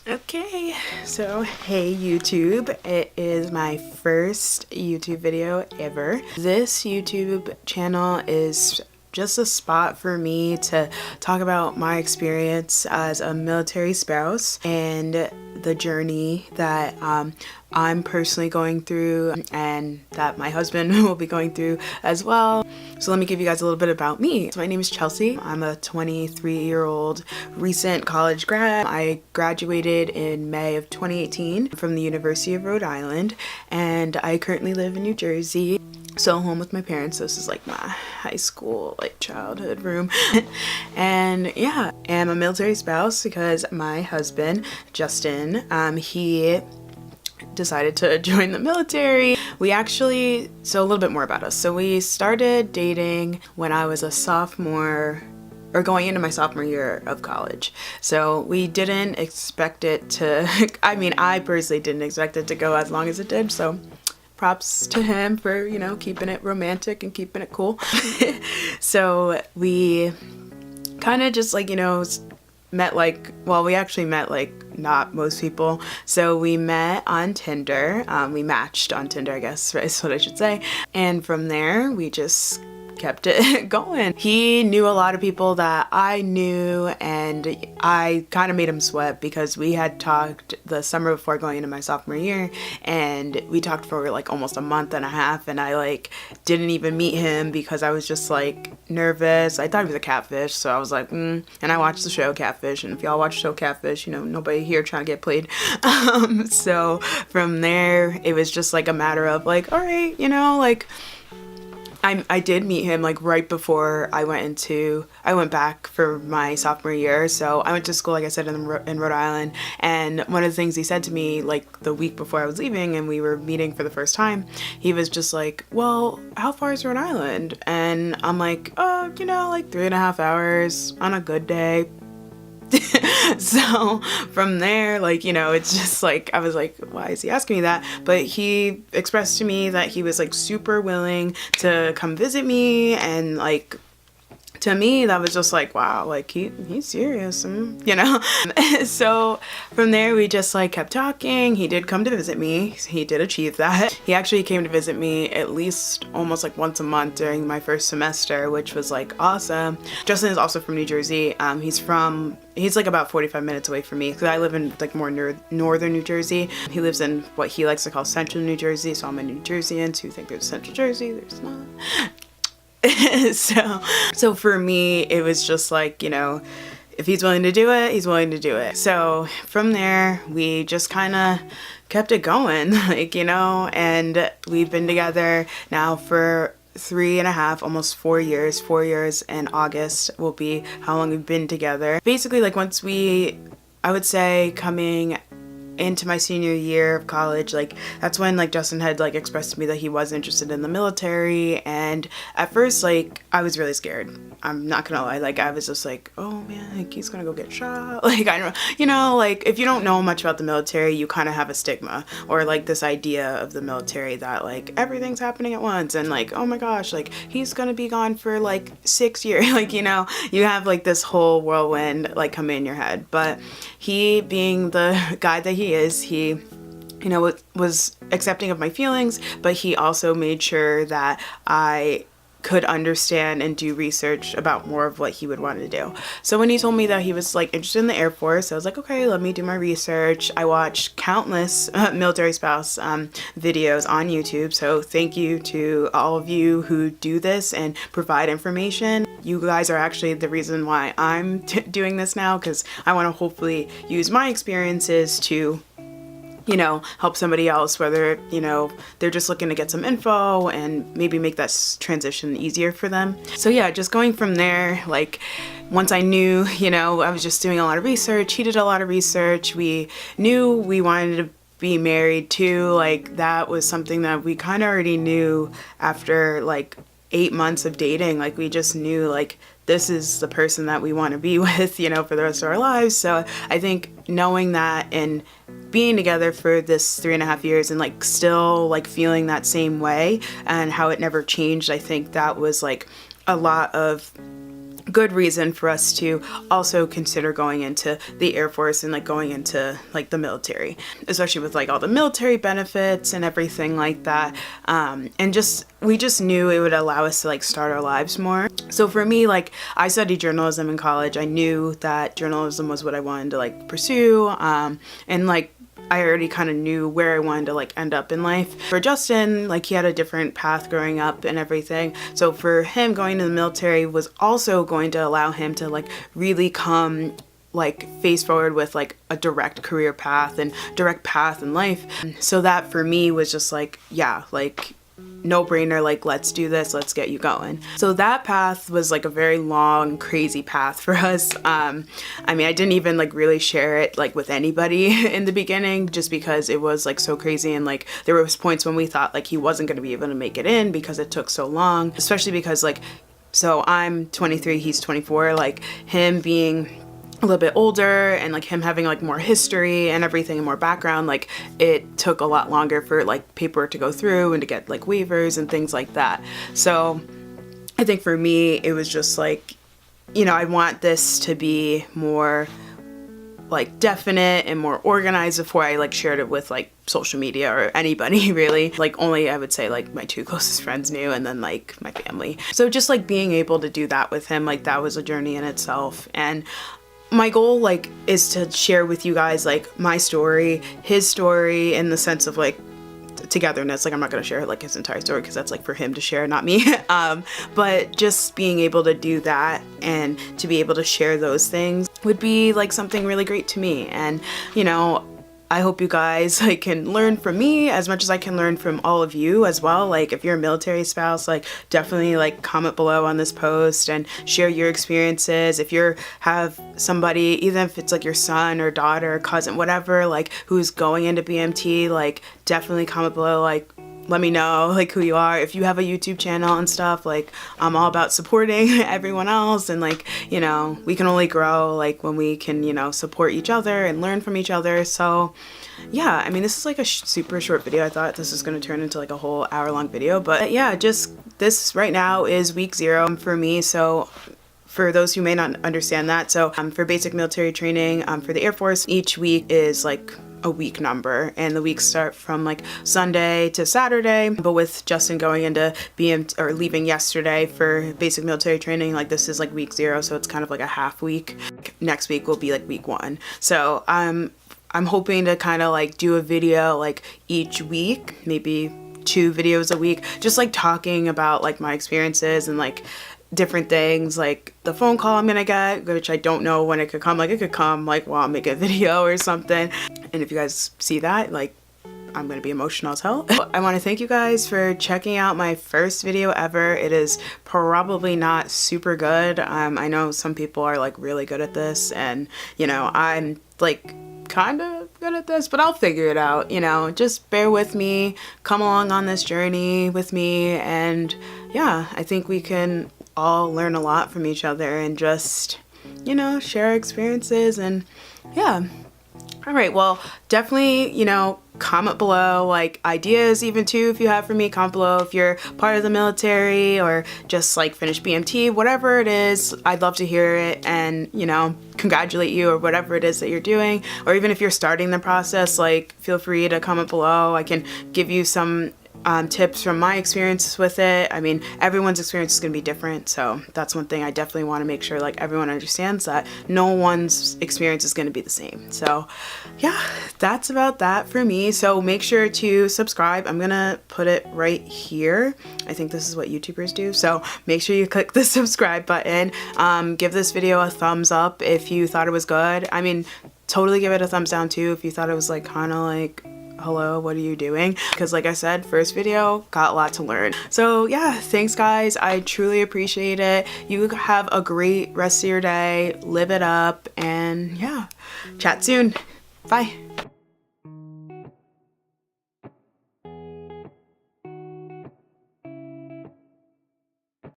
Okay, so hey YouTube, it is my first YouTube video ever. This YouTube channel is just a spot for me to talk about my experience as a military spouse and the journey that I'm personally going through and that my husband will be going through as well. So let me give you guys a little bit about me. So my name is Chelsea. I'm a 23-year-old recent college grad. I graduated in May of 2018 from the University of Rhode Island, and I currently live in New Jersey. So home with my parents. This is like my high school, like childhood room. And yeah, I'm a military spouse because my husband, Justin, he decided to join the military. So a little bit more about us. So we started dating when I was a sophomore, or going into my sophomore year of college. So we didn't expect it to, I personally didn't expect it to go as long as it did. So props to him for, keeping it romantic and keeping it cool. So we kind of just met we actually met like not most people. So we met on Tinder. We matched on Tinder, I guess is what I should say. And from there, we just kept it going. He knew a lot of people that I knew, and I kind of made him sweat because we had talked the summer before going into my sophomore year, and we talked for like almost a month and a half, and I didn't even meet him because I was just nervous. I thought he was a catfish, so I was and I watched the show Catfish, and if y'all watch the show Catfish, nobody here trying to get played. So from there, it was just a matter of all right, I did meet him right before I went back for my sophomore year. So I went to school, like I said, in Rhode Island. And one of the things he said to me the week before I was leaving and we were meeting for the first time, he was just well, how far is Rhode Island? And I'm 3.5 hours on a good day. So from there, it's just I was why is he asking me that? But he expressed to me that he was super willing to come visit me, and to me that was just wow, he's serious, So from there we just kept talking. He did come to visit me. He did achieve that. He actually came to visit me at least almost once a month during my first semester, which was awesome. Justin is also from New Jersey. He's about 45 minutes away from me because I live in more northern New Jersey. He lives in what he likes to call central New Jersey, so I'm a New Jerseyan, so you think there's central Jersey, there's not. So for me, it was just if he's willing to do it, he's willing to do it. So from there, we just kind of kept it going, and we've been together now for 3.5, almost 4 years. 4 years in August will be how long we've been together. Basically, once I would say coming into my senior year of college, that's when Justin had expressed to me that he was interested in the military. And at first I was really scared. I'm not gonna lie, I was just oh man, he's gonna go get shot. I don't if you don't know much about the military, you kind of have a stigma or this idea of the military that everything's happening at once, and oh my gosh, he's gonna be gone for 6 years. You have this whole whirlwind coming in your head. But he, being the guy that he is, he was accepting of my feelings, but he also made sure that I could understand and do research about more of what he would want to do. So when he told me that he was interested in the Air Force, I was okay, let me do my research. I watched countless military spouse videos on YouTube, so thank you to all of you who do this and provide information. You guys are actually the reason why I'm doing this now, because I want to hopefully use my experiences to help somebody else, whether, they're just looking to get some info and maybe make that transition easier for them. So yeah, just going from there, once I knew, I was just doing a lot of research. He did a lot of research. We knew we wanted to be married too. That was something that we kind of already knew after 8 months of dating. We just knew this is the person that we want to be with, for the rest of our lives. So I think knowing that and being together for this 3.5 years and still feeling that same way and how it never changed, I think that was a lot of good reason for us to also consider going into the Air Force and like going into like the military, especially with like all the military benefits and everything like that. And we just knew it would allow us to like start our lives more. So for me, like I studied journalism in college. I knew that journalism was what I wanted to like pursue. And like I already kind of knew where I wanted to like end up in life. For Justin, like he had a different path growing up and everything. So for him, going to the military was also going to allow him to like really come like face forward with like a direct career path and direct path in life. So that for me was just like, yeah, like no brainer, like let's do this, let's get you going. So that path was like a very long, crazy path for us. I mean, I didn't even like really share it like with anybody in the beginning, just because it was like so crazy, and like there was points when we thought like he wasn't going to be able to make it in because it took so long, especially because like, so I'm 23, he's 24, like him being a little bit older and like him having like more history and everything and more background, like it took a lot longer for like paperwork to go through and to get like waivers and things like that. So I think for me it was just like, you know, I want this to be more like definite and more organized before I like shared it with like social media or anybody really. Like only I would say like my 2 closest friends knew, and then like my family. So just like being able to do that with him, like that was a journey in itself. And my goal like is to share with you guys like my story, his story, in the sense of like togetherness. Like I'm not going to share like his entire story because that's like for him to share, not me. But just being able to do that and to be able to share those things would be like something really great to me. And you know, I hope you guys like can learn from me as much as I can learn from all of you as well. Like if you're a military spouse, like definitely like comment below on this post and share your experiences. If you have somebody, even if it's like your son or daughter or cousin, whatever, like who's going into BMT, like definitely comment below, like let me know like who you are. If you have a YouTube channel and stuff, like I'm all about supporting everyone else, and like, you know, we can only grow like when we can, you know, support each other and learn from each other. So yeah, I mean, this is like a super short video. I thought this was going to turn into like a whole hour-long video, but yeah, just this right now is week 0 for me. So for those who may not understand that, so for basic military training for the Air Force, each week is like a week number, and the weeks start from like Sunday to Saturday. But with Justin going into BMT or leaving yesterday for basic military training, like this is like week 0, so it's kind of like a half week. Next week will be like week 1. So I'm hoping to kind of like do a video like each week, maybe 2 videos a week, just like talking about like my experiences and like different things, like the phone call I'm gonna get, which I don't know when it could come. Like it could come like while I'm making a video or something, and if you guys see that, like I'm gonna be emotional as hell. I want to thank you guys for checking out my first video ever. It is probably not super good. I know some people are like really good at this, and you know, I'm like kind of good at this, but I'll figure it out. You know, just bear with me, come along on this journey with me, and yeah, I think we can all learn a lot from each other and just, you know, share our experiences. And yeah, all right, well, definitely, you know, comment below like ideas even too if you have for me. Comment below if you're part of the military or just like finished BMT, whatever it is. I'd love to hear it and, you know, congratulate you or whatever it is that you're doing. Or even if you're starting the process, like feel free to comment below. I can give you some tips from my experiences with it. I mean, everyone's experience is going to be different, so that's one thing I definitely want to make sure like everyone understands, that no one's experience is going to be the same. So yeah, that's about that for me. So make sure to subscribe. I'm gonna put it right here. I think this is what YouTubers do, so make sure you click the subscribe button. Give this video a thumbs up if you thought it was good. I mean, totally give it a thumbs down too if you thought it was like kind of like, hello, what are you doing? Because like I said, first video, got a lot to learn. So yeah, thanks guys, I truly appreciate it. You have a great rest of your day, live it up, and yeah, chat soon. Bye.